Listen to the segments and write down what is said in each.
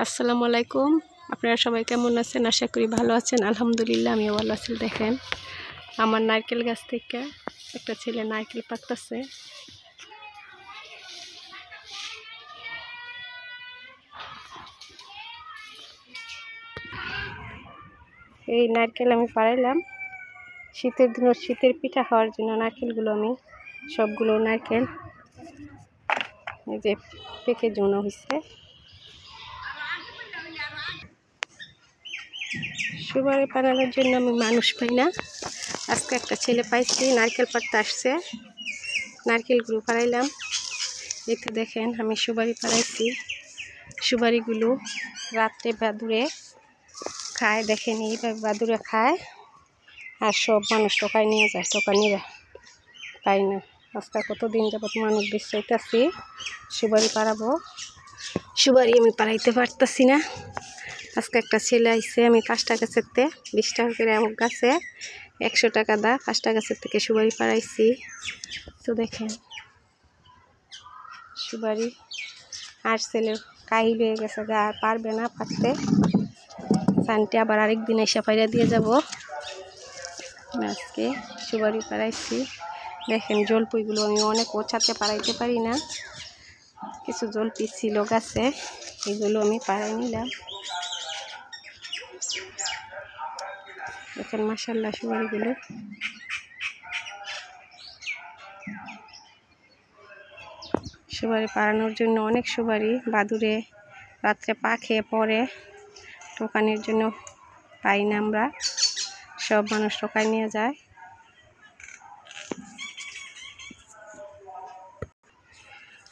আসসালামু আলাইকুম। আপনারা সবাই কেমন আছেন? আশা করি ভালো আছেন। আলহামদুলিল্লাহ আমিও ভালো আছি। দেখেন আমার নারকেল গাছ থেকে একটা ছেলে নারকেল পাড়তেছে। এই নারকেল আমি পাড়াইলাম শীতের দিনে শীতের পিঠা খাওয়ার জন্য। নারকেলগুলো আমি সবগুলো নারকেল এই যে পেকে জোনো হয়েছে। সুপারি পাড়ানোর জন্য আমি মানুষ পাই না, আজকে একটা ছেলে পাইছি নারকেল পাড়তে আসছে। নারকেলগুলো পাড়াইলাম। এই তো দেখেন আমি সুপারি পাড়াইছি। সুপারিগুলো রাত্রে বাদুড়ে খায়, দেখেন এইভাবে বাদুড়ে খায় আর সব মানুষ টোকায় নিয়ে যায়। টোকানিরা পাই না। আজকে কতদিন যাবত মানুষ বিশ্বাইতেছি সুপারি পাড়াবো, সুপারি আমি পাড়াইতে পারতেছি না। আজকে একটা ছেলে আইসে, আমি 5 টাকা গাছেতে 20 টাকা করে আমার গাছে 100 টাকা দা 5 টাকা গাছের থেকে সুপারি পাড়াইছি। তো দেখেন সুপারি আর ছেলের কাহিল হয়ে গেছে, গা আর পারবে না পারতে। সানটি আবার আরেকদিন এসে পাইরা দিয়ে যাব। আজকে সুপারি পাড়াইছি। দেখেন জলপুইগুলো আমি অনেক ওছাতে পাড়াইতে পারি না, কিছু জলপি ছিল গাছে, এগুলো আমি পাড়াই নিলাম। দেখেন মাশাআল্লাহ সুপারিগুলো। সুপারি পাড়ানোর জন্য অনেক সুপারি বাদুড়ে রাত্রে পা খেয়ে পড়ে, টোকানির জন্য পাই না আমরা, সব মানুষ টোকায় নিয়ে যায়।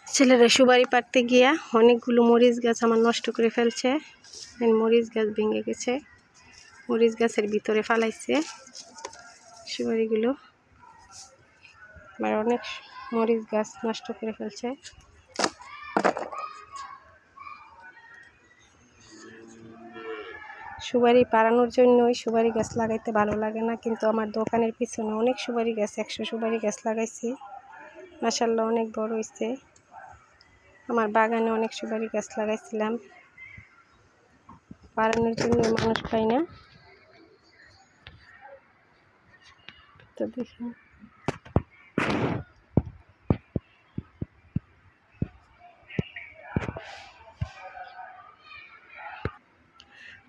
ছেলেরা সুপারি পাড়তে গিয়া অনেকগুলো মরিচ গাছ আমার নষ্ট করে ফেলছে। মরিচ গাছ ভেঙে গেছে, মরিচ গাছের ভিতরে ফালাইছে সুপারিগুলো। আর অনেক মরিচ গাছ নষ্ট করে ফেলছে। সুপারি পাড়ানোর জন্যই সুপারি গাছ লাগাইতে ভালো লাগে না, কিন্তু আমার দোকানের পিছনে অনেক সুপারি গাছ, 100 সুপারি গাছ লাগাইছি। মাশাআল্লাহ অনেক বড় হয়েছে। আমার বাগানে অনেক সুপারি গাছ লাগাইছিলাম, পাড়ানোর জন্য মানুষ পাই না। তো দেখুন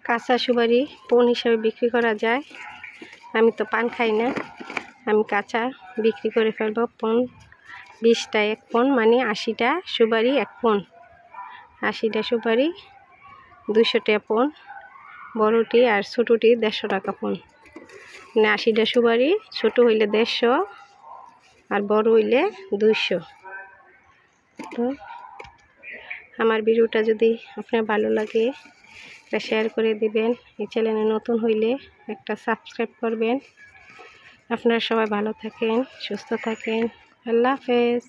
কাঁচা সুপারি পণ হিসাবে বিক্রি করা যায়। আমি তো পান খাই না, আমি কাঁচা বিক্রি করে ফেলবো। পণ 20টা 1 পণ, মানে 80টা সুপারি 1 পণ। 80টা সুপারি 200 টাকা পণ, বড়টি আর ছোটোটি 150 টাকা পণ। মানে 80টা সুপারি, ছোটো হইলে 150 আর বড় হইলে 200। তো আমার ভিডিওটা যদি আপনার ভালো লাগে একটা শেয়ার করে দিবেন। এই চ্যানেলে নতুন হইলে একটা সাবস্ক্রাইব করবেন। আপনারা সবাই ভালো থাকেন, সুস্থ থাকেন। আল্লাহ হাফেজ।